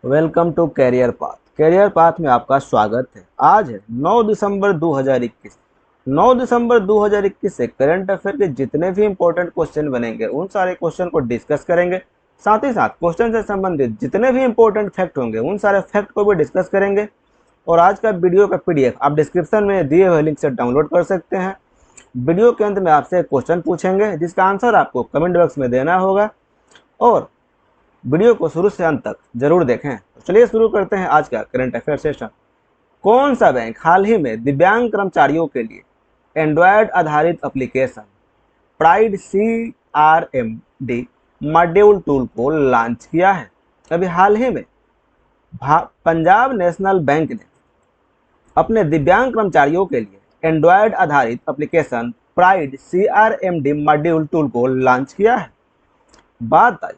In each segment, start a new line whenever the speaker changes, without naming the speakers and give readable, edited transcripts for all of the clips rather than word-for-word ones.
Welcome to career path. Career path में आपका स्वागत है। आज है 9 दिसंबर 2021। 9 दिसंबर 2021 से करंट अफेयर के जितने भी इंपॉर्टेंट क्वेश्चन बनेंगे उन सारे क्वेश्चन को डिस्कस करेंगे। साथ ही साथ क्वेश्चन से संबंधित जितने भी इंपॉर्टेंट फैक्ट होंगे उन सारे फैक्ट को भी डिस्कस करेंगे। और आज का वीडियो का पीडीएफ आप डिस्क्रिप्शन में दिए हुए लिंक से डाउनलोड कर सकते हैं। वीडियो के अंत में आपसे एक क्वेश्चन पूछेंगे जिसका आंसर आपको कमेंट बॉक्स में देना होगा और वीडियो को शुरू से अंत तक जरूर देखें। तो चलिए शुरू करते हैं आज का करंट अफेयर सेशन। कौन सा बैंक हाल ही में दिव्यांग कर्मचारियों के लिए एंड्रॉयड आधारित application pride CRMD module tool को लॉन्च किया है? अभी हाल ही में पंजाब नेशनल बैंक ने अपने दिव्यांग कर्मचारियों के लिए एंड्रॉयड आधारित application pride CRMD module tool को लॉन्च किया है। बात आई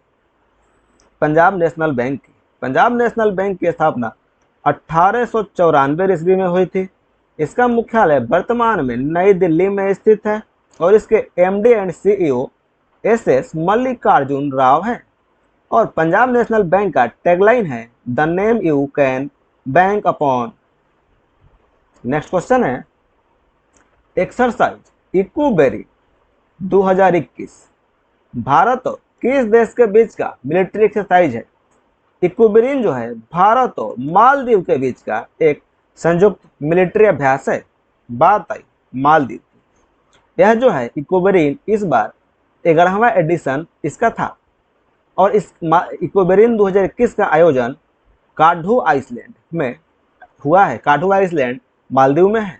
पंजाब नेशनल बैंक की। पंजाब नेशनल बैंक की स्थापना 1894 ईस्वी में हुई थी। इसका मुख्यालय वर्तमान में नई दिल्ली में स्थित है और इसके MD and CEO SS Mallikarjun Rao हैं। और पंजाब नेशनल बैंक का टैगलाइन है the name you can bank upon. Next question है एक्सरसाइज इक्यूबेरी 2021 भारत और किस देश के बीच का मिलिट्री एक्सरसाइज है? इक्यूबेरिन जो है भारत और मालदीव के बीच का एक संयुक्त मिलिट्री अभ्यास है। बात आई मालदीव की। यह जो है इक्यूबेरिन इस बार 11वां एडिशन इसका था और इस इक्यूबेरिन 2021 का आयोजन काढू आइसलैंड में हुआ है। काढू आइसलैंड मालदीव में है।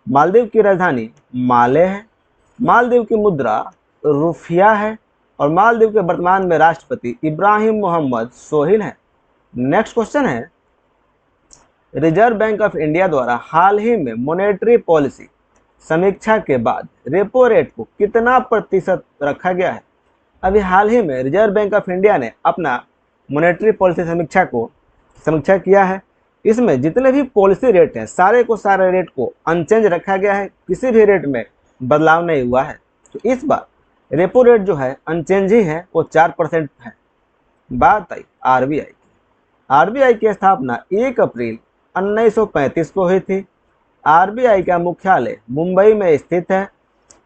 मालदीव की राजधानी माले है। मालदीव की मुद्रा रुफिया है और मालदीव के वर्तमान में राष्ट्रपति इब्राहिम मोहम्मद सोहिल हैं। नेक्स्ट क्वेश्चन है रिजर्व बैंक ऑफ इंडिया द्वारा हाल ही में मॉनेटरी पॉलिसी समीक्षा के बाद रेपो रेट को कितना प्रतिशत रखा गया है? अभी हाल ही में रिजर्व बैंक ऑफ इंडिया ने अपना मॉनेटरी पॉलिसी समीक्षा किया है। इसमें जितने भी पॉलिसी रेट हैं सारे रेट को अनचेंज रखा गया है। किसी भी रेट में बदलाव नहीं हुआ है। तो इस बार रेपो रेट जो है अनचेंज ही है, वो 4% है। बात आई RBI की। RBI की स्थापना 1 अप्रैल 1935 को हुई थी। RBI का मुख्यालय मुंबई में स्थित है।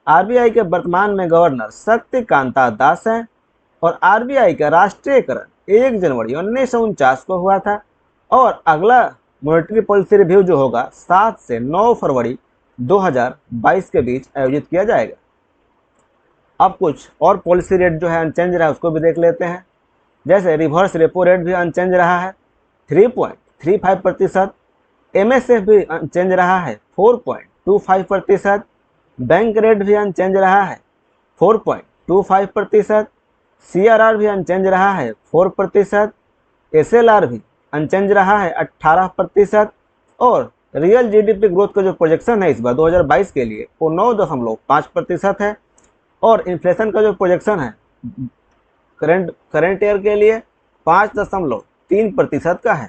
RBI के वर्तमान में गवर्नर शक्तिकांता दास हैं और RBI का राष्ट्रीयकरण 1 जनवरी 1949 को हुआ था और अगला मॉनेटरी पॉलिसी रिव्यू जो होगा 7 से 9 फरवरी 2022 के बीच आयोजित किया जाएगा। अब कुछ और पॉलिसी रेट जो है अनचेंज रहा है उसको भी देख लेते हैं। जैसे रिवर्स रेपो रेट भी अनचेंज रहा है 3.35%। MSF भी अनचेंज रहा है 4.25%। बैंक रेट भी अनचेंज रहा है 4.25%। CRR भी अनचेंज रहा है 4%। SLR भी अनचेंज रहा है 18% और रियल GDP ग्रोथ का जो प्रोजेक्शन है इस बार 2022 के लिए वो 9.5% है और इन्फ्लेशन का जो प्रोजेक्शन है करंट ईयर के लिए 5.3% का है।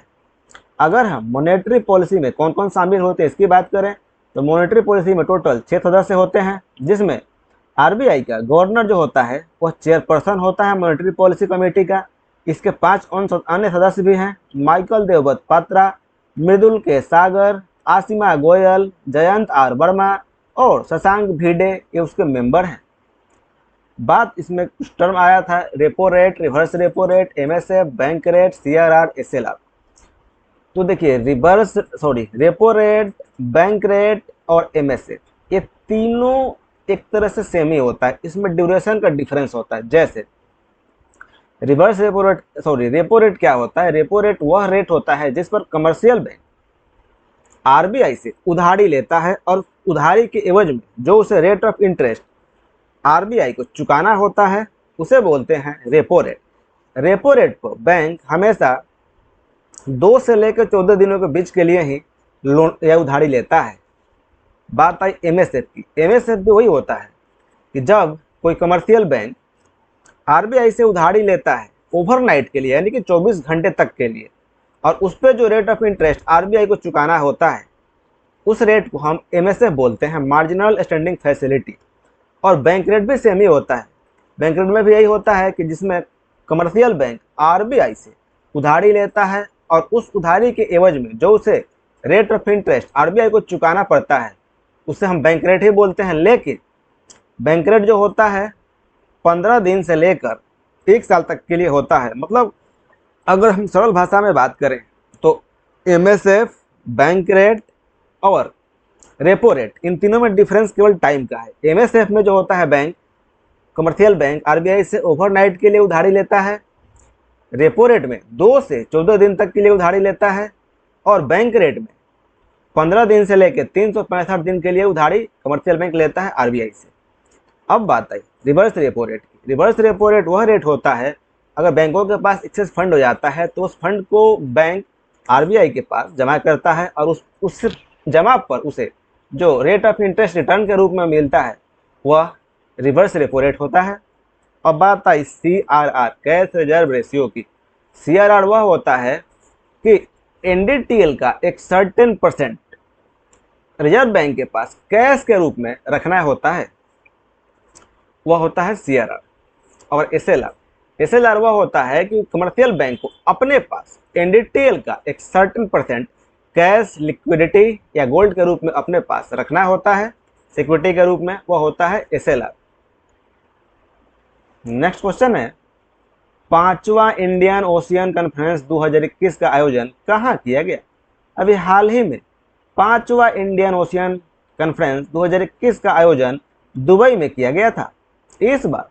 अगर हम मॉनेटरी पॉलिसी में कौन कौन शामिल होते हैं इसकी बात करें तो मॉनेटरी पॉलिसी में टोटल 6 सदस्य होते हैं, जिसमें RBI का गवर्नर जो होता है वह चेयरपर्सन होता है मॉनेटरी पॉलिसी कमेटी का। इसके 5 अन्य सदस्य भी हैं, माइकल देवव्रत पात्रा, मृदुल के सागर, आसिमा गोयल, जयंत R वर्मा और शशांक भिडे, ये उसके मेंबर हैं। बात इसमें कुछ टर्म आया था repo rate, reverse repo rate, MSF, bank rate, CRR, SLR। तो देखिए रेपो रेट, बैंक रेट और MSF ये तीनों एक तरह से सेम ही होता है। इसमें ड्यूरेशन का डिफरेंस होता है। जैसे रेपो रेट क्या होता है? रेपो रेट वह रेट होता है जिस पर कमर्शियल बैंक RBI से उधारी लेता है और उधारी के एवज में जो उसे रेट ऑफ इंटरेस्ट RBI को चुकाना होता है उसे बोलते हैं रेपो रेट। रेपो रेट को बैंक हमेशा 2 से लेकर 14 दिनों के बीच के लिए ही लोन या उधारी लेता है। बात आई MSF की। MSF भी वही होता है कि जब कोई कमर्शियल बैंक RBI से उधारी लेता है ओवरनाइट के लिए यानी कि 24 घंटे तक के लिए और उस पर जो रेट ऑफ इंटरेस्ट RBI को चुकाना होता है उस रेट को हम MSF बोलते हैं, मार्जिनल स्टैंडिंग फैसिलिटी। और बैंक रेट भी सेम ही होता है। बैंक रेट में भी यही होता है कि जिसमें कमर्शियल बैंक RBI से उधारी लेता है और उस उधारी के एवज में जो उसे रेट ऑफ इंटरेस्ट आरबीआई को चुकाना पड़ता है उसे हम बैंक रेट ही बोलते हैं। लेकिन बैंक रेट जो होता है 15 दिन से लेकर 1 साल तक के लिए होता है। मतलब अगर हम सरल भाषा में बात करें तो एमएसएफ, बैंक रेट और रेपो रेट, इन तीनों में डिफरेंस केवल टाइम का है। एमएसएफ में जो होता है बैंक, कमर्शियल बैंक आरबीआई से ओवरनाइट के लिए उधारी लेता है। रेपो रेट में 2 से 14 दिन तक के लिए उधारी लेता है और बैंक रेट में 15 दिन से लेकर 365 दिन के लिए उधारी कमर्शियल बैंक लेता है आरबीआई से। अब बात आई रिवर्स रेपो रेट की। रिवर्स रेपो रेट वह रेट होता है अगर बैंकों के पास एक्सेस फंड हो जाता है तो उस फंड को बैंक आरबीआई के पास जमा करता है और उस जमा पर उसे जो रेट ऑफ इंटरेस्ट रिटर्न के रूप में मिलता है वह रिवर्स रेपो रेट होता है। अब बात आई सीआरआर, कैश रिजर्व रेशियो की। सीआरआर वह होता है कि एनडीटीएल का एक सर्टेन परसेंट रिजर्व बैंक के पास कैश के रूप में रखना होता है, वह होता है सीआरआर। और एसएलआर वह होता है कि कमर्शियल बैंक को अपने पास एनडीटीएल का एक सर्टेन परसेंट कैश, लिक्विडिटी या गोल्ड के रूप में अपने पास रखना होता है, सिक्योरिटी के रूप में, वह होता है एसएलआर। नेक्स्ट क्वेश्चन है 5वां इंडियन ओशियन कॉन्फ्रेंस 2021 का आयोजन कहाँ किया गया? अभी हाल ही में 5वां इंडियन ओशियन कॉन्फ्रेंस 2021 का आयोजन दुबई में किया गया था। इस बार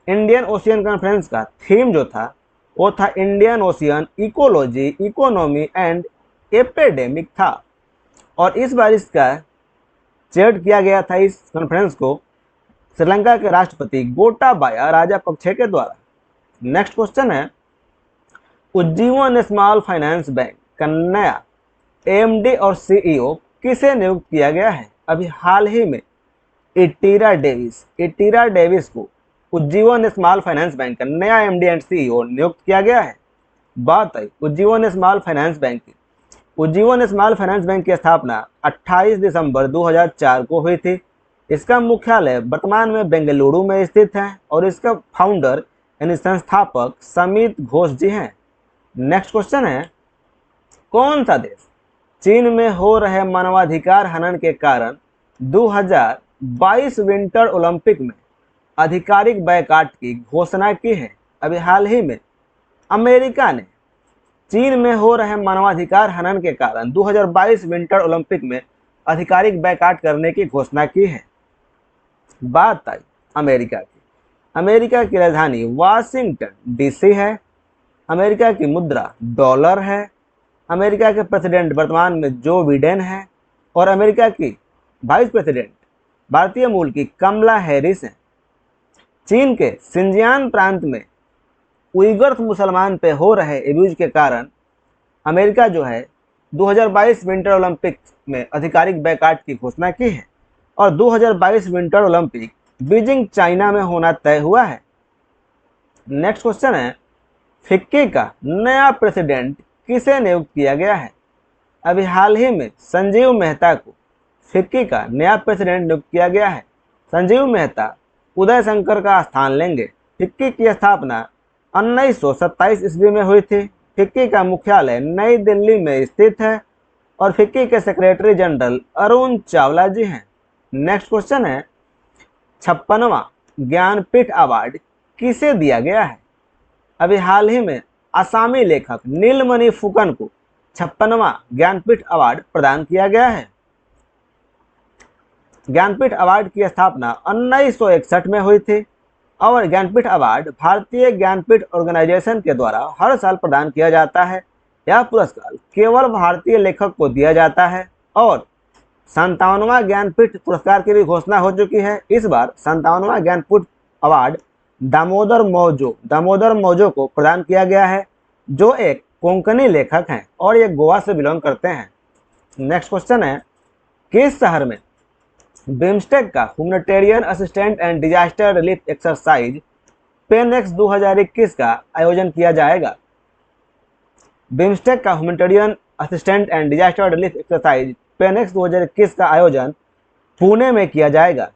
इंडियन ओशियन कॉन्फ्रेंस का थीम जो था वो था Indian ocean ecology, economy and epidemic था। और इस बार इसका चेयर किया गया था इस कॉन्फ्रेंस को श्रीलंका के राष्ट्रपति गोटाबाया राजपक्षे के द्वारा। नेक्स्ट क्वेश्चन है उज्जीवन स्मॉल फाइनेंस बैंक का नया एमडी और सीईओ किसे नियुक्त किया गया है? अभी हाल ही में इटीरा डेविस को उज्जीवन स्मॉल फाइनेंस बैंक का नया एमडी एंड सीईओ नियुक्त किया गया है। बात आई उज्जीवन स्मॉल फाइनेंस बैंक की। उज्जीवन स्मॉल फाइनेंस बैंक की स्थापना 28 दिसंबर 2004 को हुई थी। इसका मुख्यालय वर्तमान में बेंगलुरु में स्थित है और इसका फाउंडर यानी संस्थापक समित घोष जी हैं। नेक्स्ट क्वेश्चन है कौन सा देश चीन में हो रहे मानवाधिकार हनन के कारण 2022 विंटर ओलंपिक में आधिकारिक बायकॉट की घोषणा की है? अभी हाल ही में अमेरिका ने चीन में हो रहे मानवाधिकार हनन के कारण 2022 विंटर ओलंपिक में आधिकारिक बायकॉट करने की घोषणा की है। बात आई अमेरिका की। अमेरिका की राजधानी वाशिंगटन डीसी है। अमेरिका की मुद्रा डॉलर है। अमेरिका के प्रेसिडेंट वर्तमान में जो बिडेन है और अमेरिका की वाइस प्रेसिडेंट भारतीय मूल की कमला हैरिस हैं। चीन के सिंजियान प्रांत में उइगर मुसलमान पे हो रहे एब्यूज के कारण अमेरिका जो है 2022 विंटर ओलंपिक में आधिकारिक बायकॉट की घोषणा की है और 2022 विंटर ओलंपिक बीजिंग चाइना में होना तय हुआ है। नेक्स्ट क्वेश्चन है फिक्की का नया प्रेसिडेंट किसे नियुक्त किया गया है? अभी हाल ही में संजीव मेहता को फिक्की का नया प्रेसिडेंट नियुक्त किया गया है। संजीव मेहता उदय शंकर का स्थान लेंगे। फिक्की की स्थापना 1927 ईस्वी में हुई थी। फिक्की का मुख्यालय नई दिल्ली में स्थित है और फिक्की के सेक्रेटरी जनरल अरुण चावला जी हैं। नेक्स्ट क्वेश्चन है 56वां ज्ञानपीठ अवार्ड किसे दिया गया है? अभी हाल ही में आसामी लेखक नीलमणि फुकन को 56वां ज्ञानपीठ अवार्ड प्रदान किया गया है। ज्ञानपीठ अवार्ड की स्थापना 1961 में हुई थी और ज्ञानपीठ अवार्ड भारतीय ज्ञानपीठ ऑर्गेनाइजेशन के द्वारा हर साल प्रदान किया जाता है। यह पुरस्कार केवल भारतीय लेखक को दिया जाता है और 57वां ज्ञानपीठ पुरस्कार की भी घोषणा हो चुकी है। इस बार 57वां ज्ञानपीठ अवार्ड दामोदर मौजो को प्रदान किया गया है जो एक कोंकणी लेखक हैं और ये गोवा से बिलोंग करते हैं। नेक्स्ट क्वेश्चन है किस शहर में बिम्स्टेक का humanitarian assistant and disaster relief exercise PANEX 2021 का आयोजन किया जाएगा? बिम्स्टेक का humanitarian assistant and disaster relief exercise PANEX 2021 का आयोजन पुणे में किया जाएगा।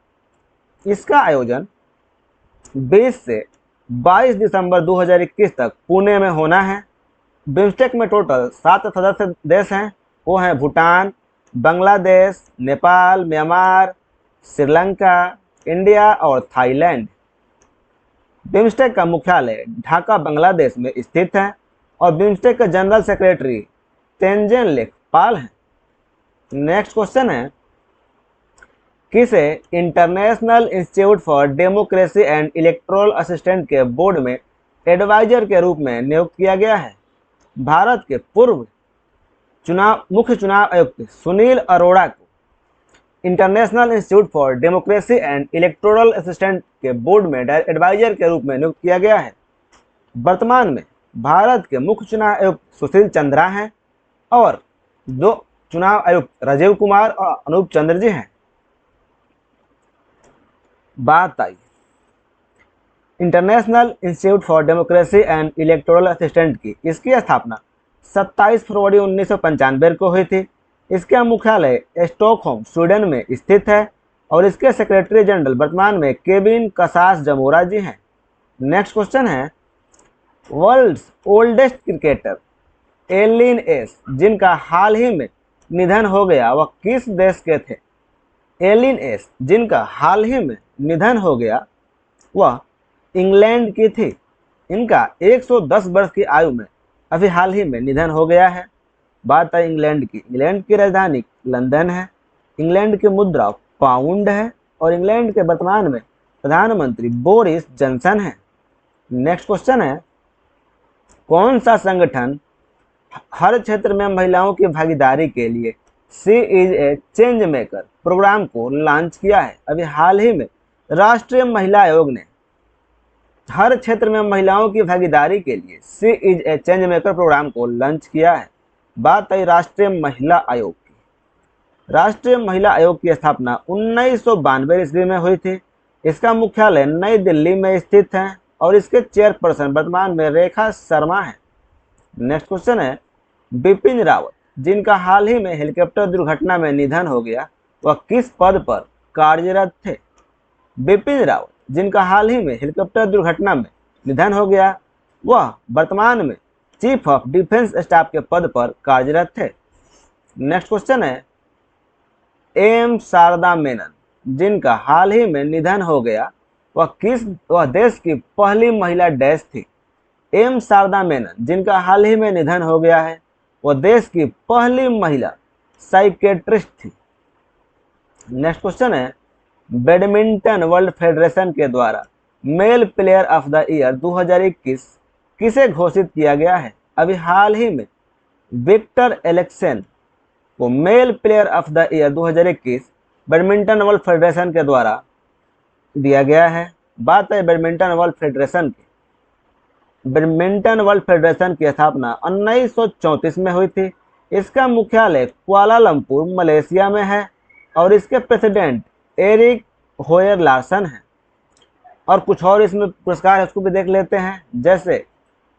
इसका आयोजन 20 से 22 दिसंबर 2021 तक पुणे में होना है। बिम्स्टेक में टोटल 7 सदस्य देश हैं, वो हैं भूटान, बांग्लादेश, नेपाल, म्यांमार, श्रीलंका, इंडिया और थाईलैंड। बिम्स्टेक का मुख्यालय ढाका बांग्लादेश में स्थित है और बिम्स्टेक के जनरल सेक्रेटरी तेंजिन लेकपाल हैं। नेक्स्ट क्वेश्चन है, किसे international institute for democracy and electoral assistant के बोर्ड में एडवाइजर के रूप में नियुक्त किया गया है? भारत के पूर्व मुख्य चुनाव आयुक्त सुनील अरोड़ा को international institute for democracy and electoral assistant के बोर्ड में एडवाइजर के रूप में नियुक्त किया गया है। वर्तमान में भारत के मुख्य चुनाव आयुक्त सुशील चंद्रा हैं और 2 चुनाव आयुक्त राजीव कुमार और अनूप चंद्र जी हैं। बात आई international institute for democracy and electoral assistant की। इसकी स्थापना 27 फरवरी 1995 को हुई थी। इसका मुख्यालय स्टॉकहोम स्वीडन में स्थित है और इसके सेक्रेटरी जनरल वर्तमान में केविन कसास जमोरा जी हैं। नेक्स्ट क्वेश्चन है, world's oldest cricketer Eileen Ash जिनका हाल ही में निधन हो गया वह किस देश के थे? एलिन एस जिनका हाल ही में निधन हो गया वह इंग्लैंड की थी। इनका 110 वर्ष की आयु में अभी हाल ही में निधन हो गया है। बात है इंग्लैंड की। इंग्लैंड की राजधानी लंदन है, इंग्लैंड की मुद्रा पाउंड है और इंग्लैंड के वर्तमान में प्रधानमंत्री बोरिस जॉनसन है। नेक्स्ट क्वेश्चन है, कौन सा संगठन हर क्षेत्र में महिलाओं की भागीदारी के लिए she is a change maker program को लॉन्च किया है? अभी हाल ही में राष्ट्रीय महिला आयोग ने हर क्षेत्र में महिलाओं की भागीदारी के लिए she is a change maker program को लॉन्च किया है। बात आई राष्ट्रीय महिला आयोग की। राष्ट्रीय महिला आयोग की स्थापना 1992 ईस्वी में हुई थी। इसका मुख्यालय नई दिल्ली में स्थित है और इसके चेयरपर्सन वर्तमान में रेखा शर्मा है। नेक्स्ट क्वेश्चन है, बिपिन रावत जिनका हाल ही में हेलीकॉप्टर दुर्घटना में निधन हो गया वह किस पद पर कार्यरत थे? बिपिन रावत जिनका हाल ही में हेलीकॉप्टर दुर्घटना में निधन हो गया वह वर्तमान में चीफ ऑफ डिफेंस स्टाफ के पद पर कार्यरत थे। नेक्स्ट क्वेश्चन है, एम शारदा मेनन जिनका हाल ही में निधन हो गया वह देश की पहली महिला डैश थी? एम शारदा मेनन जिनका हाल ही में निधन हो गया है वह देश की पहली महिला साइकेट्रिस्ट थी। नेक्स्ट क्वेश्चन है, बैडमिंटन वर्ल्ड फेडरेशन के द्वारा mail player of the year 2021 किसे घोषित किया गया है? अभी हाल ही में विक्टर एलेक्सन को mail player of the year 2021 badminton world federation के द्वारा दिया गया है। बात है बैडमिंटन वर्ल्ड फेडरेशन की। बैडमिंटन वर्ल्ड फेडरेशन की स्थापना 1934 में हुई थी। इसका मुख्यालय कुआलालंपुर मलेशिया में है और इसके प्रेसिडेंट एरिक होयर लार्सन हैं। और कुछ और इसमें पुरस्कार है उसको भी देख लेते हैं। जैसे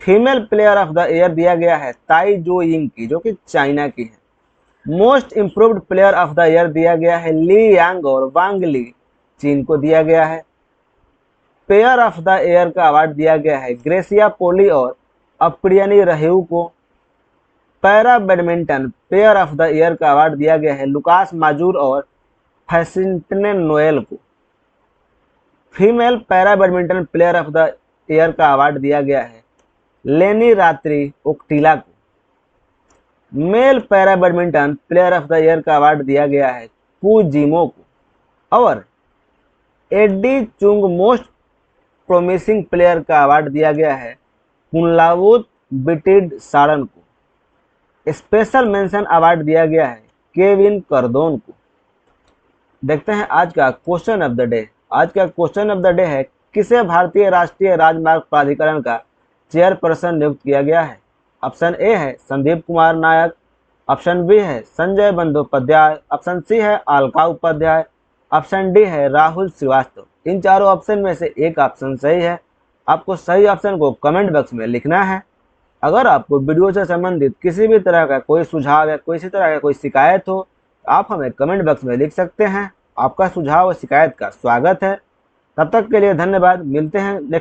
female player of the year दिया गया है ताई जो यिंग की जो कि चाइना की है। Most improved player of the year दिया गया है ली यांग और वांग ली चीन को दिया गया है। प्लेयर ऑफ द ईयर का अवार्ड दिया गया है ग्रेसिया पोली और अप्रियनी रहू को। Para badminton player of the year का अवार्ड दिया गया है लुकास माजूर और फैसिंटने नोएल को। Female para badminton player of the year का अवार्ड दिया गया है लेनी रात्रि ओक्टिला को। Male para badminton player of the year का अवार्ड दिया गया है कू जिमो को। और एडी चुंग मोस्ट प्रोमिसिंग प्लेयर का अवार्ड दिया गया है कुनलावुत बिटिड सारन को। स्पेशल मेंशन अवार्ड दिया गया है केविन करदोन को। देखते हैं आज का क्वेश्चन ऑफ द डे। आज का क्वेश्चन ऑफ द डे है, किसे भारतीय राष्ट्रीय राजमार्ग प्राधिकरण का चेयरपर्सन नियुक्त किया गया है? ऑप्शन ए है संदीप कुमार नायक, ऑप्शन बी है संजय बंदोपाध्याय, ऑप्शन सी है अलका उपाध्याय, ऑप्शन डी है राहुल श्रीवास्तव। इन चारों ऑप्शन में से एक ऑप्शन सही है। आपको सही ऑप्शन को कमेंट बॉक्स में लिखना है। अगर आपको वीडियो से संबंधित किसी भी तरह का कोई सुझाव या किसी तरह का कोई शिकायत हो तो आप हमें कमेंट बॉक्स में लिख सकते हैं। आपका सुझाव और शिकायत का स्वागत है। तब तक के लिए धन्यवाद। मिलते हैं नेक्स्ट